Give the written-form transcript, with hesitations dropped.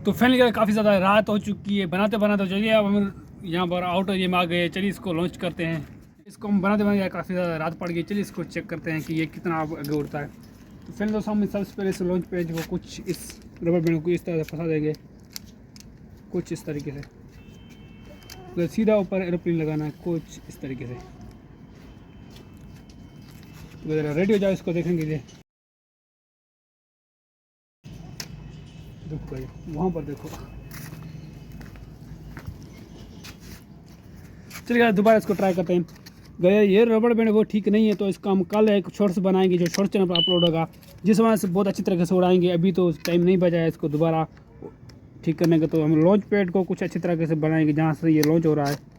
तो फाइनली काफ़ी ज़्यादा रात हो चुकी है। बनाते बनाते चलिए अब हम यहाँ पर आउट एरिया में आ गए। चलिए इसको लॉन्च करते हैं। इसको हम बनाते बनाते काफ़ी ज़्यादा रात पड़ गई। चलिए इसको चेक करते हैं कि ये कितना आगे उड़ता है। तो फिर दोस्तों हम सबसे पहले इस लॉन्च पेज को कुछ इस रबर बैंड को इस तरह से फंसा देंगे, कुछ इस तरीके से। तो सीधा ऊपर एरोप्लेन लगाना है कुछ इस तरीके से। तो ज़रा रेडी हो जाओ इसको देखने के लिए। देखो वहाँ पर देखो। चलिए दोबारा इसको ट्राई करते हैं। गया ये रबड़ बैंड वो ठीक नहीं है, तो इसका हम कल एक शॉर्ट्स बनाएंगे जो शॉर्ट्स चैनल पर अपलोड होगा, जिस वजह से बहुत अच्छी तरीके से उड़ाएंगे। अभी तो टाइम नहीं बचा है इसको दोबारा ठीक करने का। तो हम लॉन्च पैड को कुछ अच्छी तरीके से बनाएंगे जहाँ से ये लॉन्च हो रहा है।